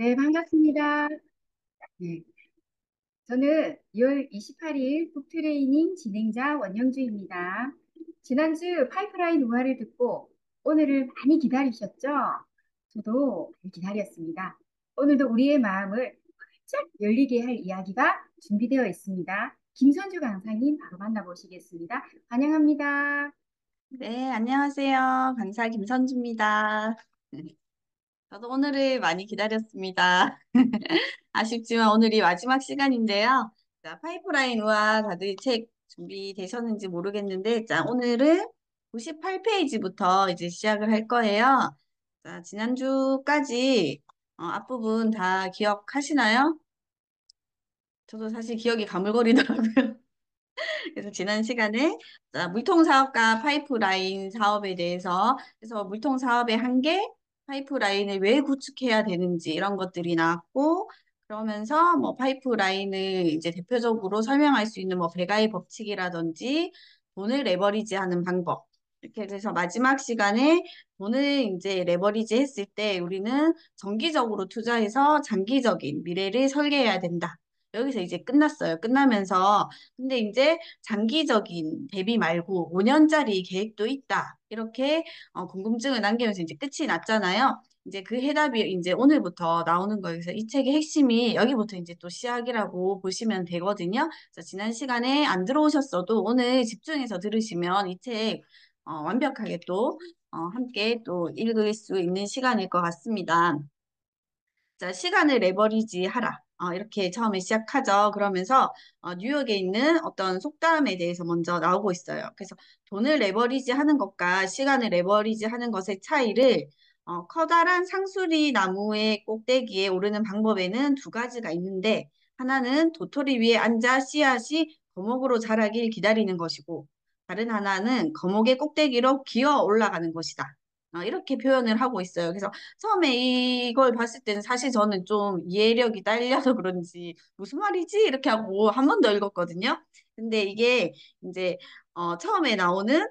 네, 반갑습니다. 네, 저는 2월 28일 북트레이닝 진행자 원영주입니다. 지난주 파이프라인 우화를 듣고 오늘을 많이 기다리셨죠? 저도 많이 기다렸습니다. 오늘도 우리의 마음을 활짝 열리게 할 이야기가 준비되어 있습니다. 김선주 강사님 바로 만나보시겠습니다. 환영합니다. 네, 안녕하세요. 강사 김선주입니다. 저도 오늘을 많이 기다렸습니다. 아쉽지만 오늘이 마지막 시간인데요. 자, 파이프라인과 다들 책 준비되셨는지 모르겠는데, 자, 오늘은 98페이지부터 이제 시작을 할 거예요. 자, 지난주까지 앞부분 다 기억하시나요? 저도 사실 기억이 가물거리더라고요. 그래서 지난 시간에 자, 물통 사업과 파이프라인 사업에 대해서 그래서 물통 사업의 한계, 파이프라인을 왜 구축해야 되는지 이런 것들이 나왔고 그러면서 뭐 파이프라인을 이제 대표적으로 설명할 수 있는 뭐 배가의 법칙이라든지 돈을 레버리지하는 방법 이렇게 돼서 마지막 시간에 돈을 이제 레버리지 했을 때 우리는 정기적으로 투자해서 장기적인 미래를 설계해야 된다. 여기서 이제 끝났어요. 끝나면서 근데 이제 장기적인 대비 말고 5년짜리 계획도 있다. 이렇게 궁금증을 남기면서 이제 끝이 났잖아요. 이제 그 해답이 이제 오늘부터 나오는 거예요. 그래서 이 책의 핵심이 여기부터 이제 또 시작이라고 보시면 되거든요. 그래서 지난 시간에 안 들어오셨어도 오늘 집중해서 들으시면 이 책 완벽하게 또 함께 또 읽을 수 있는 시간일 것 같습니다. 자, 시간을 레버리지 하라. 이렇게 처음에 시작하죠. 그러면서 뉴욕에 있는 어떤 속담에 대해서 먼저 나오고 있어요. 그래서 돈을 레버리지 하는 것과 시간을 레버리지 하는 것의 차이를 커다란 상수리 나무의 꼭대기에 오르는 방법에는 두 가지가 있는데 하나는 도토리 위에 앉아 씨앗이 거목으로 자라길 기다리는 것이고 다른 하나는 거목의 꼭대기로 기어 올라가는 것이다. 이렇게 표현을 하고 있어요. 그래서 처음에 이걸 봤을 때는 사실 저는 좀 이해력이 딸려서 그런지 무슨 말이지? 이렇게 하고 한 번 더 읽었거든요. 근데 이게 이제 처음에 나오는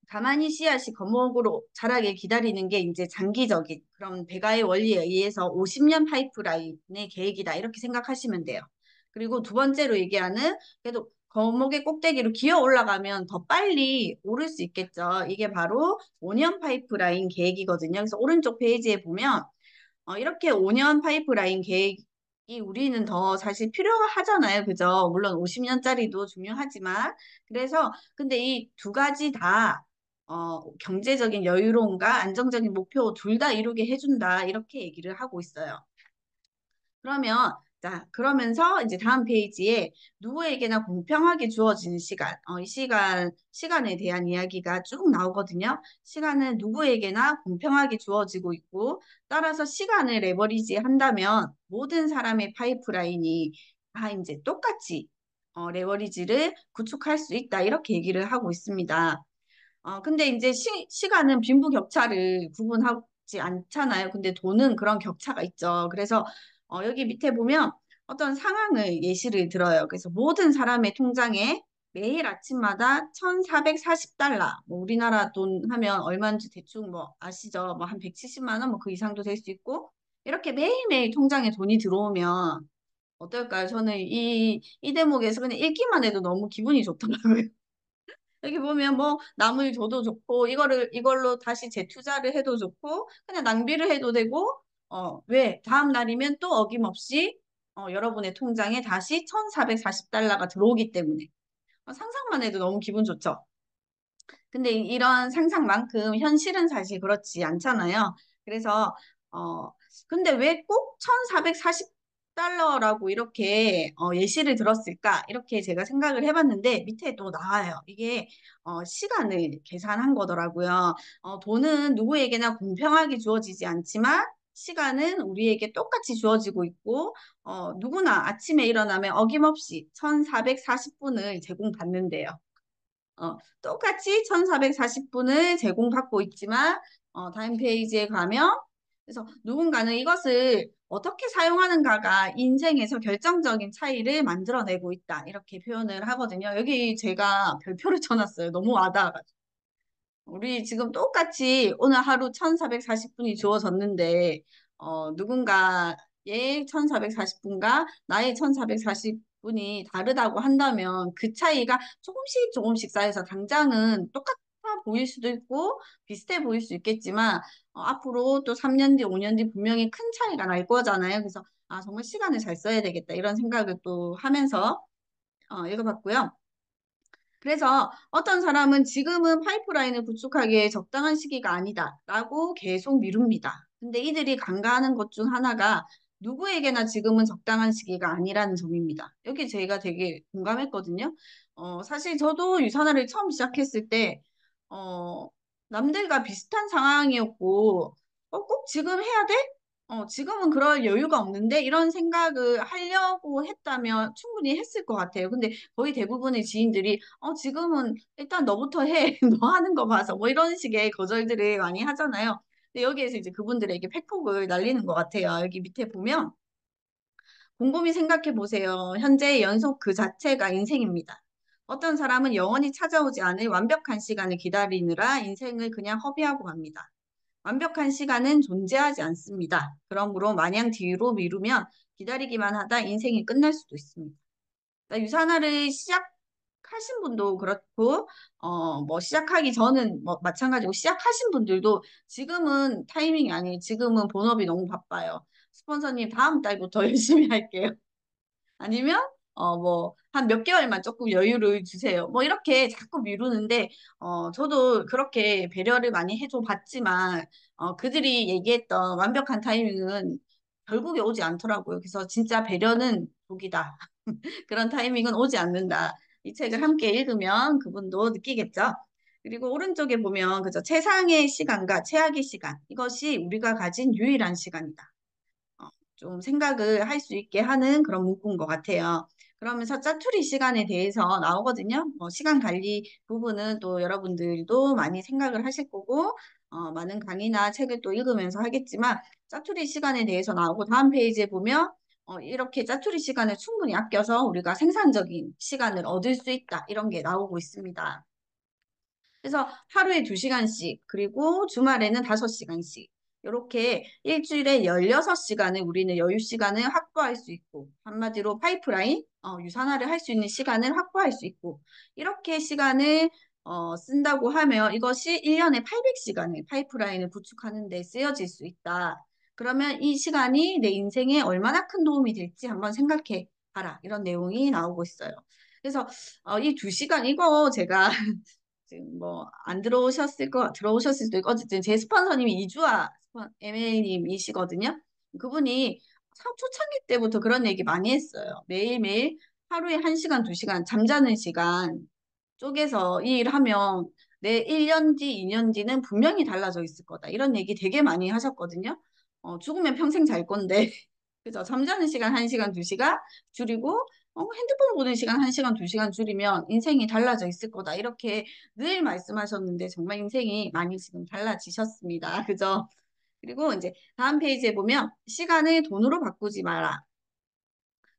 가만히 씨앗이 거목으로 자라게 기다리는 게 이제 장기적인 그런 배가의 원리에 의해서 50년 파이프라인의 계획이다. 이렇게 생각하시면 돼요. 그리고 두 번째로 얘기하는 그래도 거목의 꼭대기로 기어 올라가면 더 빨리 오를 수 있겠죠. 이게 바로 5년 파이프라인 계획이거든요. 그래서 오른쪽 페이지에 보면 이렇게 5년 파이프라인 계획이 우리는 더 사실 필요하잖아요. 그죠? 물론 50년짜리도 중요하지만. 그래서 근데 이 두 가지 다 경제적인 여유로움과 안정적인 목표 둘 다 이루게 해준다. 이렇게 얘기를 하고 있어요. 그러면 자, 그러면서 이제 다음 페이지에 누구에게나 공평하게 주어지는 시간, 이 시간에 대한 이야기가 쭉 나오거든요. 시간은 누구에게나 공평하게 주어지고 있고, 따라서 시간을 레버리지 한다면 모든 사람의 파이프라인이 다 이제 똑같이 레버리지를 구축할 수 있다. 이렇게 얘기를 하고 있습니다. 근데 이제 시간은 빈부격차를 구분하지 않잖아요. 근데 돈은 그런 격차가 있죠. 그래서 여기 밑에 보면 어떤 상황을 예시를 들어요. 그래서 모든 사람의 통장에 매일 아침마다 1,440달러, 뭐 우리나라 돈 하면 얼마인지 대충 뭐 아시죠? 뭐 한 170만 원, 뭐 그 이상도 될 수 있고, 이렇게 매일매일 통장에 돈이 들어오면 어떨까요? 저는 이 대목에서 그냥 읽기만 해도 너무 기분이 좋더라고요. 여기 보면 뭐 남을 줘도 좋고 이걸로 다시 재투자를 해도 좋고 그냥 낭비를 해도 되고 왜 다음 날이면 또 어김없이 여러분의 통장에 다시 1,440달러가 들어오기 때문에 상상만 해도 너무 기분 좋죠. 근데 이런 상상만큼 현실은 사실 그렇지 않잖아요. 그래서 어 근데 왜 꼭 1,440달러라고 이렇게 예시를 들었을까? 이렇게 제가 생각을 해봤는데 밑에 또 나와요. 이게 시간을 계산한 거더라고요. 돈은 누구에게나 공평하게 주어지지 않지만 시간은 우리에게 똑같이 주어지고 있고 누구나 아침에 일어나면 어김없이 1,440분을 제공받는데요. 똑같이 1,440분을 제공받고 있지만, 다음 페이지에 가면, 그래서 누군가는 이것을 어떻게 사용하는가가 인생에서 결정적인 차이를 만들어내고 있다. 이렇게 표현을 하거든요. 여기 제가 별표를 쳐놨어요. 너무 와닿아가지고. 우리 지금 똑같이 오늘 하루 1,440분이 주어졌는데, 누군가의 1440분과 나의 1440분이 다르다고 한다면 그 차이가 조금씩 조금씩 쌓여서 당장은 똑같아 보일 수도 있고 비슷해 보일 수 있겠지만 앞으로 또 3년 뒤, 5년 뒤 분명히 큰 차이가 날 거잖아요. 그래서 아, 정말 시간을 잘 써야 되겠다 이런 생각을 또 하면서 읽어봤고요. 그래서 어떤 사람은 지금은 파이프라인을 구축하기에 적당한 시기가 아니다라고 계속 미룹니다. 근데 이들이 간과하는 것 중 하나가 누구에게나 지금은 적당한 시기가 아니라는 점입니다. 여기 제가 되게 공감했거든요. 사실 저도 유산화를 처음 시작했을 때, 어, 남들과 비슷한 상황이었고, 꼭 지금 해야 돼? 지금은 그럴 여유가 없는데 이런 생각을 하려고 했다면 충분히 했을 것 같아요. 근데 거의 대부분의 지인들이 지금은 일단 너부터 해. 너 하는 거 봐서 뭐 이런 식의 거절들을 많이 하잖아요. 근데 여기에서 이제 그분들에게 팩폭을 날리는 것 같아요. 여기 밑에 보면 곰곰이 생각해 보세요. 현재의 연속 그 자체가 인생입니다. 어떤 사람은 영원히 찾아오지 않을 완벽한 시간을 기다리느라 인생을 그냥 허비하고 갑니다. 완벽한 시간은 존재하지 않습니다. 그러므로 마냥 뒤로 미루면 기다리기만 하다 인생이 끝날 수도 있습니다. 그러니까 유산화를 시작하신 분도 그렇고, 뭐 시작하기 전은 뭐 마찬가지고 시작하신 분들도 지금은 타이밍이 아니에요. 지금은 본업이 너무 바빠요. 스폰서님 다음 달부터 열심히 할게요. 아니면 뭐 한 몇 개월만 조금 여유를 주세요. 뭐 이렇게 자꾸 미루는데 저도 그렇게 배려를 많이 해줘 봤지만 그들이 얘기했던 완벽한 타이밍은 결국에 오지 않더라고요. 그래서 진짜 배려는 독이다. 그런 타이밍은 오지 않는다. 이 책을 함께 읽으면 그분도 느끼겠죠. 그리고 오른쪽에 보면 그죠 최상의 시간과 최악의 시간 이것이 우리가 가진 유일한 시간이다. 어, 좀 생각을 할 수 있게 하는 그런 문구인 것 같아요. 그러면서 짜투리 시간에 대해서 나오거든요. 시간 관리 부분은 또 여러분들도 많이 생각을 하실 거고, 많은 강의나 책을 또 읽으면서 하겠지만, 짜투리 시간에 대해서 나오고, 다음 페이지에 보면, 이렇게 짜투리 시간을 충분히 아껴서 우리가 생산적인 시간을 얻을 수 있다. 이런 게 나오고 있습니다. 그래서 하루에 2시간씩, 그리고 주말에는 5시간씩, 이렇게 일주일에 16시간을 우리는 여유 시간을 확보할 수 있고, 한마디로 파이프라인, 유산화를 할 수 있는 시간을 확보할 수 있고, 이렇게 시간을 쓴다고 하면 이것이 1년에 800시간을 파이프라인을 구축하는 데 쓰여질 수 있다. 그러면 이 시간이 내 인생에 얼마나 큰 도움이 될지 한번 생각해 봐라. 이런 내용이 나오고 있어요. 그래서 이 2시간 이거 제가 지금 뭐 안 들어오셨을 수도 있고 어쨌든 제 스폰서님이 이주아 MA님이시거든요. 그분이 초창기 때부터 그런 얘기 많이 했어요. 매일매일 하루에 1시간, 2시간 잠자는 시간 쪼개서 이 일하면 내 1년 뒤, 2년 뒤는 분명히 달라져 있을 거다. 이런 얘기 되게 많이 하셨거든요. 죽으면 평생 잘 건데 그죠? 잠자는 시간 1시간, 2시간 줄이고 핸드폰 보는 시간 1시간, 2시간 줄이면 인생이 달라져 있을 거다. 이렇게 늘 말씀하셨는데 정말 인생이 많이 지금 달라지셨습니다. 그죠? 그리고 이제 다음 페이지에 보면 시간을 돈으로 바꾸지 마라.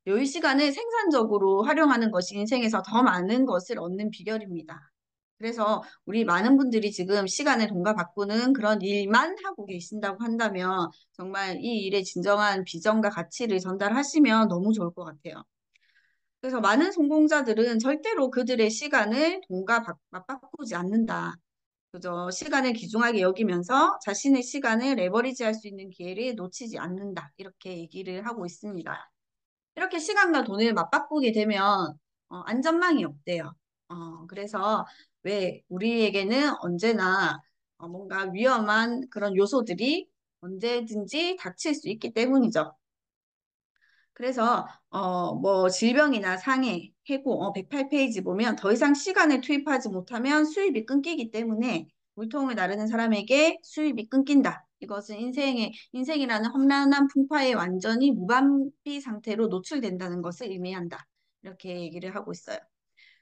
여유 시간을 생산적으로 활용하는 것이 인생에서 더 많은 것을 얻는 비결입니다. 그래서 우리 많은 분들이 지금 시간을 돈과 바꾸는 그런 일만 하고 계신다고 한다면 정말 이 일의 진정한 비전과 가치를 전달하시면 너무 좋을 것 같아요. 그래서 많은 성공자들은 절대로 그들의 시간을 돈과 맞바꾸지 않는다. 그저 시간을 귀중하게 여기면서 자신의 시간을 레버리지 할 수 있는 기회를 놓치지 않는다. 이렇게 얘기를 하고 있습니다. 이렇게 시간과 돈을 맞바꾸게 되면 안전망이 없대요. 그래서 왜 우리에게는 언제나 뭔가 위험한 그런 요소들이 언제든지 닥칠 수 있기 때문이죠. 그래서 뭐 질병이나 상해, 해고 108페이지 보면 더 이상 시간을 투입하지 못하면 수입이 끊기기 때문에 물통을 나르는 사람에게 수입이 끊긴다. 이것은 인생이라는 험난한 풍파에 완전히 무방비 상태로 노출된다는 것을 의미한다. 이렇게 얘기를 하고 있어요.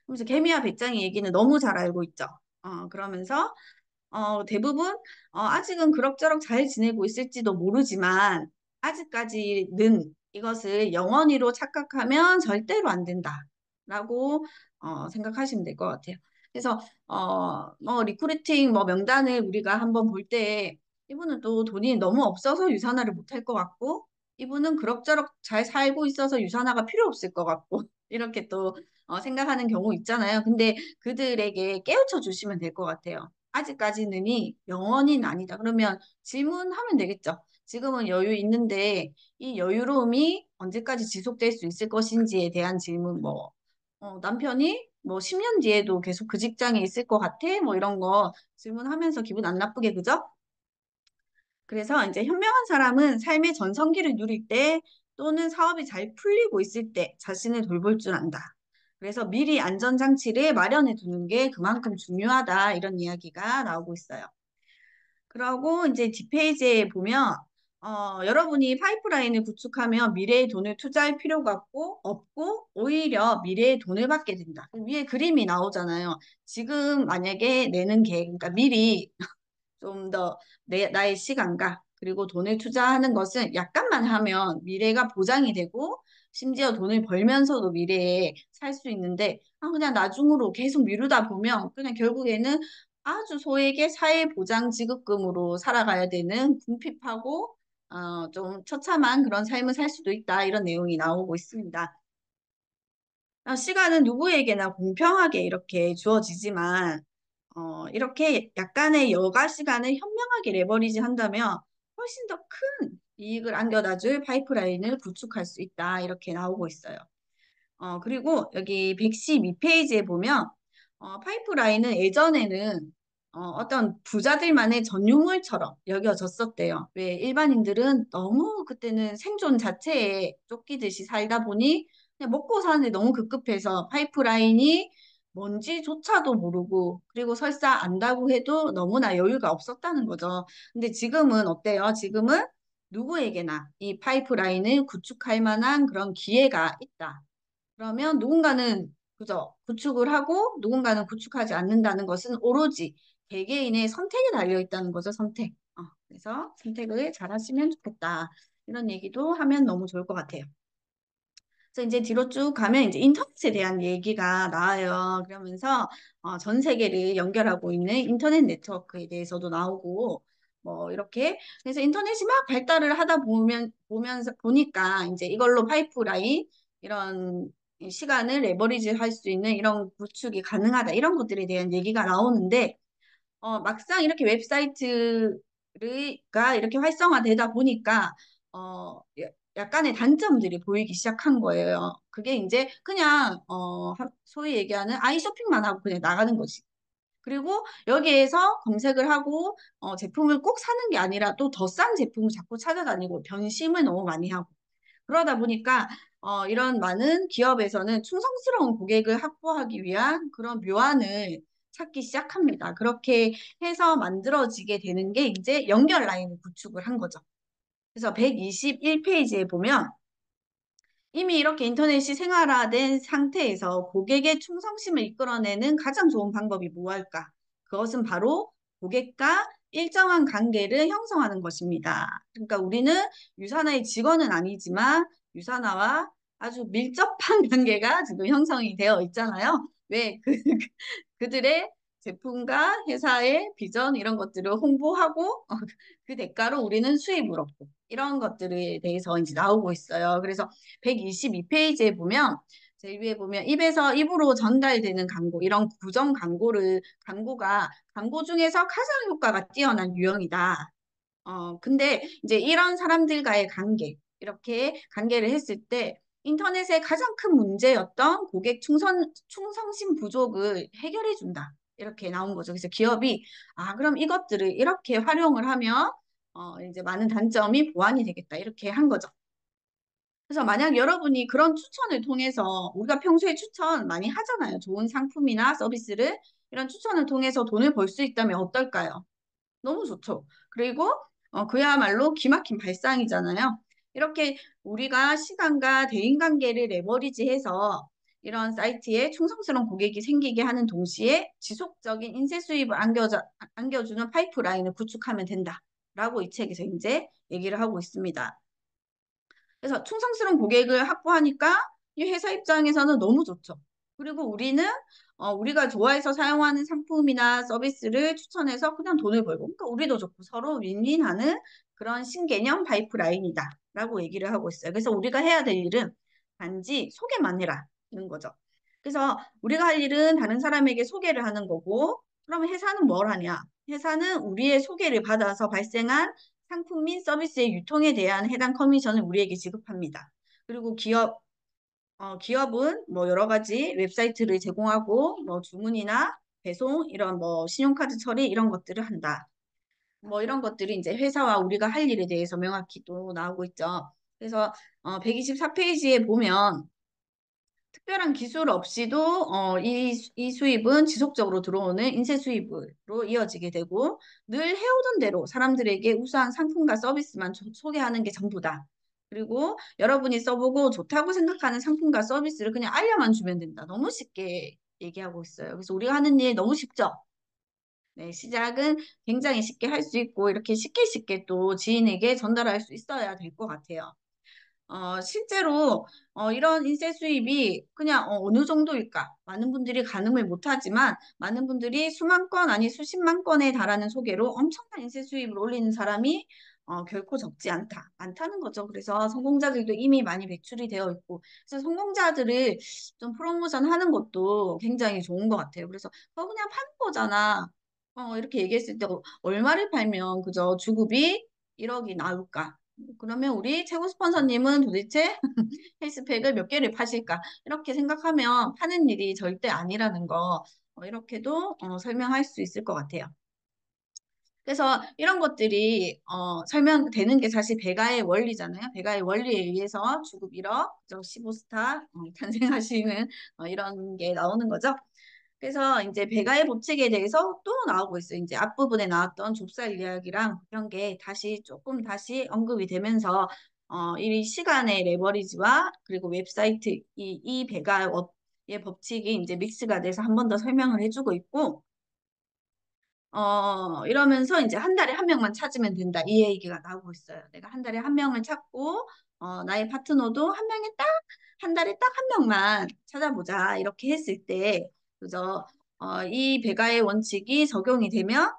그래서 개미와 배짱이 얘기는 너무 잘 알고 있죠. 그러면서 대부분 아직은 그럭저럭 잘 지내고 있을지도 모르지만 아직까지는 이것을 영원히로 착각하면 절대로 안 된다라고 생각하시면 될 것 같아요. 그래서 뭐 리크루팅 뭐 명단을 우리가 한번 볼 때 이분은 또 돈이 너무 없어서 유산화를 못할 것 같고, 이분은 그럭저럭 잘 살고 있어서 유산화가 필요 없을 것 같고, 이렇게 또 생각하는 경우 있잖아요. 근데 그들에게 깨우쳐 주시면 될 것 같아요. 아직까지는이 영원히는 아니다. 그러면 질문하면 되겠죠. 지금은 여유 있는데 이 여유로움이 언제까지 지속될 수 있을 것인지에 대한 질문, 뭐, 남편이 뭐 10년 뒤에도 계속 그 직장에 있을 것 같아? 뭐 이런 거 질문하면서 기분 안 나쁘게, 그죠? 그래서 이제 현명한 사람은 삶의 전성기를 누릴 때 또는 사업이 잘 풀리고 있을 때 자신을 돌볼 줄 안다. 그래서 미리 안전장치를 마련해 두는 게 그만큼 중요하다. 이런 이야기가 나오고 있어요. 그러고 이제 뒷페이지에 보면 여러분이 파이프라인을 구축하면 미래의 돈을 투자할 필요가 없고 오히려 미래의 돈을 받게 된다. 위에 그림이 나오잖아요. 지금 만약에 내는 계획, 그러니까 미리 좀 더 나의 시간과 그리고 돈을 투자하는 것은 약간만 하면 미래가 보장이 되고 심지어 돈을 벌면서도 미래에 살 수 있는데 그냥 나중으로 계속 미루다 보면 그냥 결국에는 아주 소액의 사회보장지급금으로 살아가야 되는 궁핍하고 좀 처참한 그런 삶을 살 수도 있다. 이런 내용이 나오고 있습니다. 시간은 누구에게나 공평하게 이렇게 주어지지만 이렇게 약간의 여가 시간을 현명하게 레버리지 한다면 훨씬 더 큰 이익을 안겨다 줄 파이프라인을 구축할 수 있다. 이렇게 나오고 있어요. 그리고 여기 112페이지에 보면 파이프라인은 예전에는 어떤 부자들만의 전유물처럼 여겨졌었대요. 왜 일반인들은 너무 그때는 생존 자체에 쫓기듯이 살다 보니 그냥 먹고 사는데 너무 급급해서 파이프라인이 뭔지조차도 모르고 그리고 설사 안다고 해도 너무나 여유가 없었다는 거죠. 근데 지금은 어때요? 지금은 누구에게나 이 파이프라인을 구축할 만한 그런 기회가 있다. 그러면 누군가는 그죠? 구축을 하고 누군가는 구축하지 않는다는 것은 오로지 개개인의 선택에 달려 있다는 거죠, 선택. 그래서 선택을 잘 하시면 좋겠다. 이런 얘기도 하면 너무 좋을 것 같아요. 그래서 이제 뒤로 쭉 가면 이제 인터넷에 대한 얘기가 나와요. 그러면서 전 세계를 연결하고 있는 인터넷 네트워크에 대해서도 나오고 뭐 이렇게 그래서 인터넷이 막 발달을 하다 보면서 보니까 이제 이걸로 파이프라인 이런 시간을 레버리지 할 수 있는 이런 구축이 가능하다 이런 것들에 대한 얘기가 나오는데 막상 이렇게 웹사이트가 이렇게 활성화되다 보니까, 약간의 단점들이 보이기 시작한 거예요. 그게 이제 그냥, 소위 얘기하는 아이 쇼핑만 하고 그냥 나가는 거지. 그리고 여기에서 검색을 하고, 제품을 꼭 사는 게 아니라 또 더 싼 제품을 자꾸 찾아다니고 변심을 너무 많이 하고. 그러다 보니까 이런 많은 기업에서는 충성스러운 고객을 확보하기 위한 그런 묘안을 찾기 시작합니다. 그렇게 해서 만들어지게 되는 게 이제 연결 라인을 구축을 한 거죠. 그래서 121페이지에 보면 이미 이렇게 인터넷이 생활화된 상태에서 고객의 충성심을 이끌어내는 가장 좋은 방법이 무엇일까? 그것은 바로 고객과 일정한 관계를 형성하는 것입니다. 그러니까 우리는 유사나의 직원은 아니지만 유사나와 아주 밀접한 관계가 지금 형성이 되어 있잖아요. 왜 그들의 제품과 회사의 비전 이런 것들을 홍보하고 그 대가로 우리는 수입을 얻고 이런 것들에 대해서 이제 나오고 있어요. 그래서 122페이지에 보면 제일 위에 보면 입에서 입으로 전달되는 광고 이런 구정 광고가 광고 중에서 가장 효과가 뛰어난 유형이다. 근데 이제 이런 사람들과의 관계 이렇게 관계를 했을 때 인터넷의 가장 큰 문제였던 고객 충성심 부족을 해결해 준다. 이렇게 나온 거죠. 그래서 기업이 그럼 이것들을 이렇게 활용을 하면 이제 많은 단점이 보완이 되겠다. 이렇게 한 거죠. 그래서 만약 여러분이 그런 추천을 통해서 우리가 평소에 추천 많이 하잖아요. 좋은 상품이나 서비스를 이런 추천을 통해서 돈을 벌 수 있다면 어떨까요? 너무 좋죠. 그리고 그야말로 기막힌 발상이잖아요. 이렇게 우리가 시간과 대인관계를 레버리지해서 이런 사이트에 충성스러운 고객이 생기게 하는 동시에 지속적인 인쇄 수입을 안겨주는 파이프라인을 구축하면 된다라고 이 책에서 이제 얘기를 하고 있습니다. 그래서 충성스러운 고객을 확보하니까 이 회사 입장에서는 너무 좋죠. 그리고 우리는 우리가 좋아해서 사용하는 상품이나 서비스를 추천해서 그냥 돈을 벌고, 그러니까 우리도 좋고 서로 윈윈하는 그런 신개념 파이프라인이다. 라고 얘기를 하고 있어요. 그래서 우리가 해야 될 일은 단지 소개만 해라. 는 거죠. 그래서 우리가 할 일은 다른 사람에게 소개를 하는 거고, 그러면 회사는 뭘 하냐? 회사는 우리의 소개를 받아서 발생한 상품 및 서비스의 유통에 대한 해당 커미션을 우리에게 지급합니다. 그리고 기업은 뭐 여러 가지 웹사이트를 제공하고 뭐 주문이나 배송 이런 뭐 신용카드 처리 이런 것들을 한다. 뭐 이런 것들이 이제 회사와 우리가 할 일에 대해서 명확히 또 나오고 있죠. 그래서 124페이지에 보면 특별한 기술 없이도 이 수입은 지속적으로 들어오는 인쇄 수입으로 이어지게 되고 늘 해오던 대로 사람들에게 우수한 상품과 서비스만 소개하는 게 전부다. 그리고 여러분이 써보고 좋다고 생각하는 상품과 서비스를 그냥 알려만 주면 된다. 너무 쉽게 얘기하고 있어요. 그래서 우리가 하는 일 너무 쉽죠? 네, 시작은 굉장히 쉽게 할 수 있고 이렇게 쉽게 쉽게 또 지인에게 전달할 수 있어야 될 것 같아요. 실제로 이런 인쇄 수입이 그냥 어느 정도일까? 많은 분들이 가늠을 못하지만 많은 분들이 수만 건 아니 수십만 건에 달하는 소개로 엄청난 인쇄 수입을 올리는 사람이 결코 적지 않다. 많다는 거죠. 그래서 성공자들도 이미 많이 배출이 되어 있고 그래서 성공자들을 좀 프로모션 하는 것도 굉장히 좋은 것 같아요. 그래서 그냥 파는 거잖아. 이렇게 얘기했을 때 얼마를 팔면 그저 주급이 1억이 나올까? 그러면 우리 최고 스폰서님은 도대체 헬스팩을 몇 개를 파실까? 이렇게 생각하면 파는 일이 절대 아니라는 거 이렇게도 설명할 수 있을 것 같아요. 그래서 이런 것들이 설명되는 게 사실 배가의 원리잖아요. 배가의 원리에 의해서 주급 1억, 15스타 탄생하시는 이런 게 나오는 거죠. 그래서 이제 배가의 법칙에 대해서 또 나오고 있어요. 이제 앞부분에 나왔던 좁쌀 이야기랑 이런 게 다시 언급이 되면서 이 시간의 레버리지와 그리고 웹사이트 이 배가의 법칙이 이제 믹스가 돼서 한 번 더 설명을 해주고 있고 이러면서 이제 한 달에 한 명만 찾으면 된다. 이 얘기가 나오고 있어요. 내가 한 달에 한 명을 찾고, 나의 파트너도 한 명에 딱, 한 달에 딱 한 명만 찾아보자. 이렇게 했을 때, 그죠? 이 배가의 원칙이 적용이 되면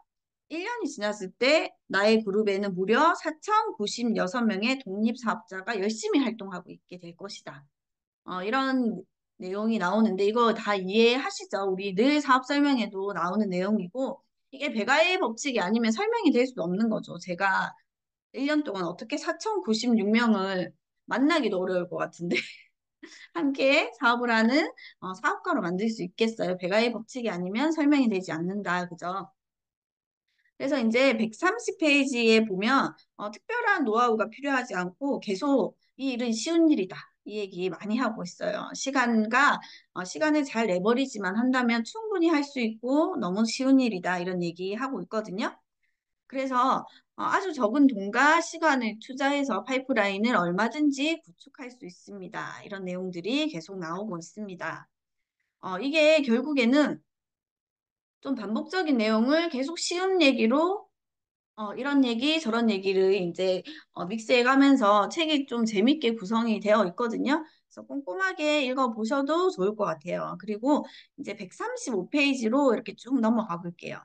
1년이 지났을 때 나의 그룹에는 무려 4,096명의 독립사업자가 열심히 활동하고 있게 될 것이다. 이런 내용이 나오는데 이거 다 이해하시죠? 우리 늘 사업 설명에도 나오는 내용이고 이게 배가의 법칙이 아니면 설명이 될 수도 없는 거죠. 제가 1년 동안 어떻게 4,096명을 만나기도 어려울 것 같은데 함께 사업을 하는 사업가로 만들 수 있겠어요. 배가의 법칙이 아니면 설명이 되지 않는다. 그죠? 그래서 이제 130페이지에 보면 특별한 노하우가 필요하지 않고 계속 이 일은 쉬운 일이다. 이 얘기 많이 하고 있어요. 시간을 잘 레버리지만 한다면 충분히 할 수 있고 너무 쉬운 일이다. 이런 얘기 하고 있거든요. 그래서 아주 적은 돈과 시간을 투자해서 파이프라인을 얼마든지 구축할 수 있습니다. 이런 내용들이 계속 나오고 있습니다. 이게 결국에는 좀 반복적인 내용을 계속 쉬운 얘기로 이런 얘기, 저런 얘기를 이제 믹스해 가면서 책이 좀 재밌게 구성이 되어 있거든요. 그래서 꼼꼼하게 읽어보셔도 좋을 것 같아요. 그리고 이제 135페이지로 이렇게 쭉 넘어가 볼게요.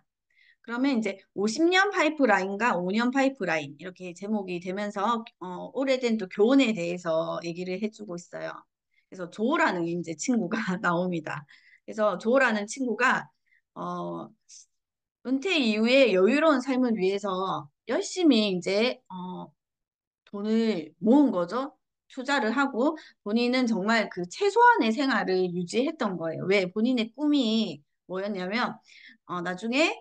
그러면 이제 50년 파이프라인과 5년 파이프라인 이렇게 제목이 되면서 오래된 또 교훈에 대해서 얘기를 해주고 있어요. 그래서 조라는 이제 친구가 나옵니다. 그래서 조라는 친구가 어, 은퇴 이후에 여유로운 삶을 위해서 열심히 이제 돈을 모은 거죠. 투자를 하고 본인은 정말 그 최소한의 생활을 유지했던 거예요. 왜? 본인의 꿈이 뭐였냐면 나중에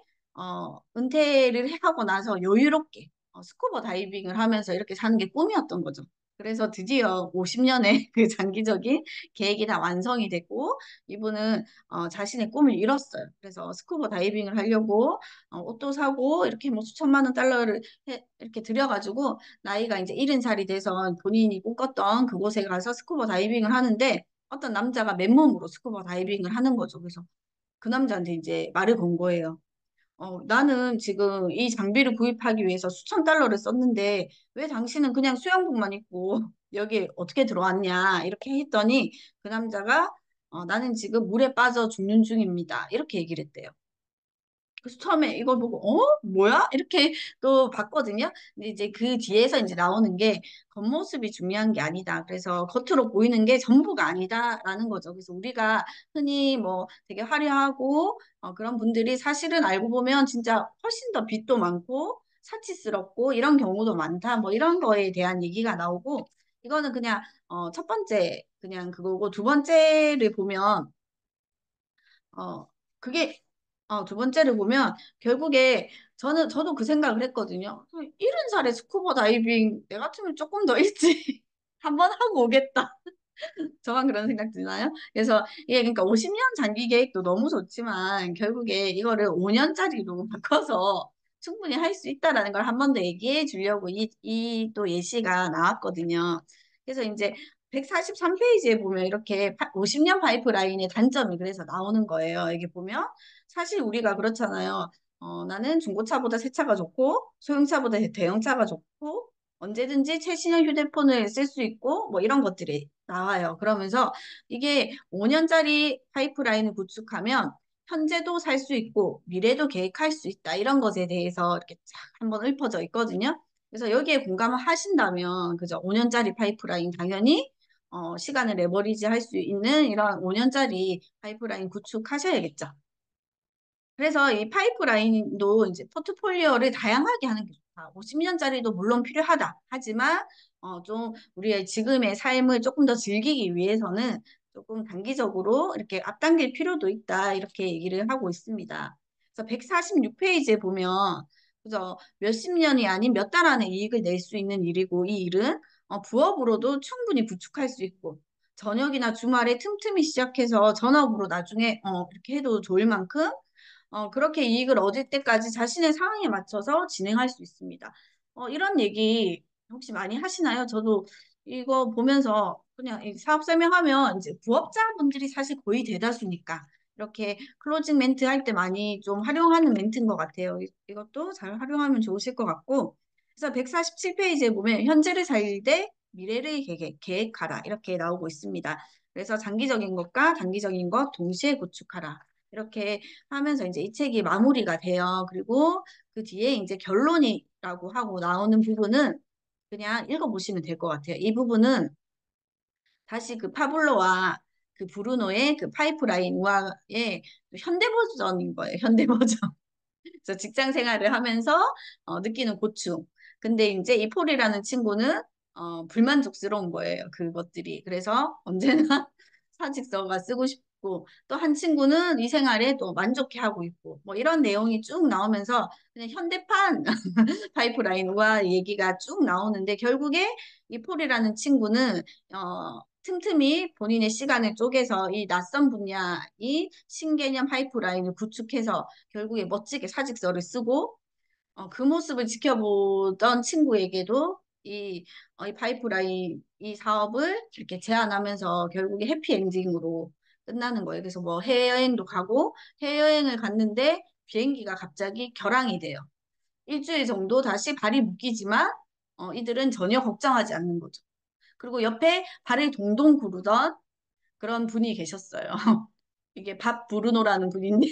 은퇴를 하고 나서 여유롭게 스쿠버 다이빙을 하면서 이렇게 사는 게 꿈이었던 거죠. 그래서 드디어 50년의 그 장기적인 계획이 다 완성이 됐고 이분은 자신의 꿈을 이뤘어요. 그래서 스쿠버 다이빙을 하려고 옷도 사고 이렇게 뭐 수천만 원 달러를 이렇게 들여가지고 나이가 이제 70살이 돼서 본인이 꿈꿨던 그곳에 가서 스쿠버 다이빙을 하는데 어떤 남자가 맨몸으로 스쿠버 다이빙을 하는 거죠. 그래서 그 남자한테 이제 말을 건 거예요. 나는 지금 이 장비를 구입하기 위해서 수천 달러를 썼는데 왜 당신은 그냥 수영복만 입고 여기 어떻게 들어왔냐 이렇게 했더니 그 남자가 나는 지금 물에 빠져 죽는 중입니다. 이렇게 얘기를 했대요. 그래서 처음에 이걸 보고, 뭐야? 이렇게 또 봤거든요. 근데 이제 그 뒤에서 이제 나오는 게 겉모습이 중요한 게 아니다. 그래서 겉으로 보이는 게 전부가 아니다라는 거죠. 그래서 우리가 흔히 뭐 되게 화려하고 그런 분들이 사실은 알고 보면 진짜 훨씬 더 빚도 많고 사치스럽고 이런 경우도 많다. 뭐 이런 거에 대한 얘기가 나오고 이거는 그냥 첫 번째 그냥 그거고 두 번째를 보면 어, 그게, 두 번째를 보면, 결국에, 저도 그 생각을 했거든요. 70살에 스쿠버 다이빙, 내 같으면 조금 더 일찍 한번 하고 오겠다. 저만 그런 생각 드나요? 그래서, 이게 그러니까 50년 장기 계획도 너무 좋지만, 결국에 이거를 5년짜리로 바꿔서 충분히 할 수 있다라는 걸 한 번 더 얘기해 주려고 이 또 예시가 나왔거든요. 그래서 이제 143페이지에 보면 이렇게 50년 파이프라인의 단점이 그래서 나오는 거예요. 여기 보면 사실 우리가 그렇잖아요. 나는 중고차보다 새 차가 좋고 소형차보다 대형차가 좋고 언제든지 최신형 휴대폰을 쓸 수 있고 뭐 이런 것들이 나와요. 그러면서 이게 5년짜리 파이프라인을 구축하면 현재도 살 수 있고 미래도 계획할 수 있다. 이런 것에 대해서 이렇게 쫙 한번 읊어져 있거든요. 그래서 여기에 공감을 하신다면 그죠? 5년짜리 파이프라인 당연히 시간을 레버리지 할 수 있는 이런 5년짜리 파이프라인 구축하셔야겠죠. 그래서 이 파이프라인도 이제 포트폴리오를 다양하게 하는 게 좋다. 50년짜리도 물론 필요하다. 하지만 좀 우리의 지금의 삶을 조금 더 즐기기 위해서는 조금 단기적으로 이렇게 앞당길 필요도 있다. 이렇게 얘기를 하고 있습니다. 그래서 146페이지에 보면 그죠? 몇십 년이 아닌 몇 달 안에 이익을 낼 수 있는 일이고 이 일은 부업으로도 충분히 구축할 수 있고 저녁이나 주말에 틈틈이 시작해서 전업으로 나중에 이렇게 해도 좋을 만큼 그렇게 이익을 얻을 때까지 자신의 상황에 맞춰서 진행할 수 있습니다. 이런 얘기 혹시 많이 하시나요? 저도 이거 보면서 그냥 이 사업 설명하면 이제 부업자분들이 사실 거의 대다수니까 이렇게 클로징 멘트 할 때 많이 좀 활용하는 멘트인 것 같아요. 이것도 잘 활용하면 좋으실 것 같고. 그래서 147페이지에 보면 현재를 살 때 미래를 계획하라 이렇게 나오고 있습니다. 그래서 장기적인 것과 단기적인 것 동시에 구축하라. 이렇게 하면서 이제 이 책이 마무리가 돼요. 그리고 그 뒤에 이제 결론이라고 하고 나오는 부분은 그냥 읽어보시면 될 것 같아요. 이 부분은 다시 그 파블로와 그 브루노의 그 파이프라인 우화의 현대 버전인 거예요. 현대 버전. 그래서 직장 생활을 하면서 느끼는 고충. 근데 이제 이 폴이라는 친구는 불만족스러운 거예요. 그것들이. 그래서 언제나 사직서가 쓰고 싶고 또 한 친구는 이 생활에 또 만족해하고 있고 뭐 이런 내용이 쭉 나오면서 그냥 현대판 파이프라인과 얘기가 쭉 나오는데 결국에 이 폴이라는 친구는 틈틈이 본인의 시간을 쪼개서 이 낯선 분야의 신개념 파이프라인을 구축해서 결국에 멋지게 사직서를 쓰고 그 모습을 지켜보던 친구에게도 이 파이프라인 이 사업을 이렇게 제안하면서 결국에 해피엔딩으로 끝나는 거예요. 그래서 뭐 해외여행도 가고 해외여행을 갔는데 비행기가 갑자기 결항이 돼요. 일주일 정도 다시 발이 묶이지만 이들은 전혀 걱정하지 않는 거죠. 그리고 옆에 발을 동동 구르던 그런 분이 계셨어요. 이게 밥 브루노라는 분인데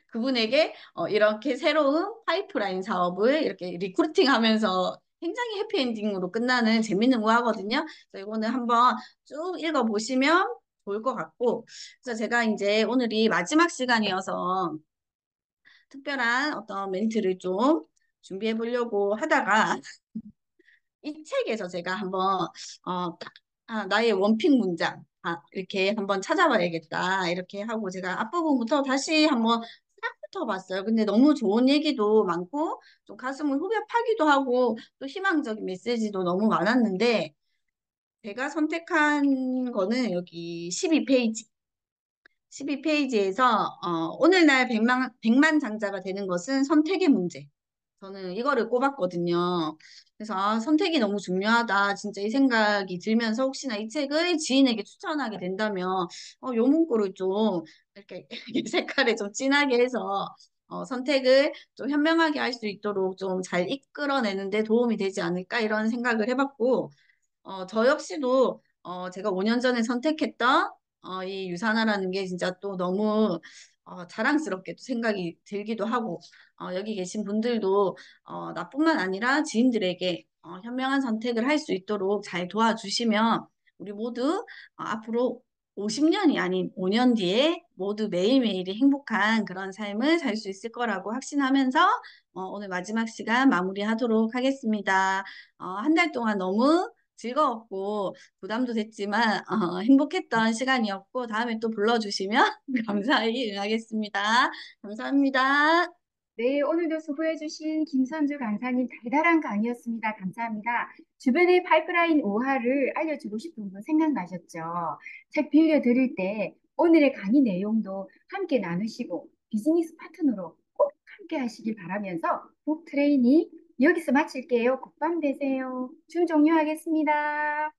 그분에게 이렇게 새로운 파이프라인 사업을 이렇게 리크루팅 하면서 굉장히 해피엔딩으로 끝나는 재밌는 우화거든요. 그래서 이거는 한번 쭉 읽어보시면 좋을 것 같고. 그래서 제가 이제 오늘이 마지막 시간이어서 특별한 어떤 멘트를 좀 준비해 보려고 하다가 이 책에서 제가 한번 나의 원픽 문장 이렇게 한번 찾아봐야겠다 이렇게 하고 제가 앞부분부터 다시 한번 싹 훑어봤어요. 근데 너무 좋은 얘기도 많고 좀 가슴을 후벼 파기도 하고 또 희망적인 메시지도 너무 많았는데 제가 선택한 거는 여기 12페이지. 12페이지에서 오늘날 백만 장자가 되는 것은 선택의 문제. 저는 이거를 꼽았거든요. 그래서 선택이 너무 중요하다. 진짜 이 생각이 들면서 혹시나 이 책을 지인에게 추천하게 된다면 요 문구를 좀 이렇게 색깔을 좀 진하게 해서 선택을 좀 현명하게 할 수 있도록 좀 잘 이끌어내는데 도움이 되지 않을까 이런 생각을 해봤고 저 역시도 제가 5년 전에 선택했던 이 유산화라는 게 진짜 또 너무 자랑스럽게 또 생각이 들기도 하고 여기 계신 분들도 나뿐만 아니라 지인들에게 현명한 선택을 할 수 있도록 잘 도와주시면 우리 모두 앞으로 50년이 아닌 5년 뒤에 모두 매일매일이 행복한 그런 삶을 살 수 있을 거라고 확신하면서 오늘 마지막 시간 마무리하도록 하겠습니다. 한 달 동안 너무 즐거웠고 부담도 됐지만 행복했던 시간이었고 다음에 또 불러주시면 감사히 응하겠습니다. 감사합니다. 네, 오늘도 수고해주신 김선주 강사님 달달한 강의였습니다. 감사합니다. 주변에 파이프라인 오화를 알려주고 싶은 분 생각나셨죠? 책 빌려드릴 때 오늘의 강의 내용도 함께 나누시고 비즈니스 파트너로 꼭 함께 하시길 바라면서 북 트레이닝 여기서 마칠게요. 굿밤 되세요. 중 종료하겠습니다.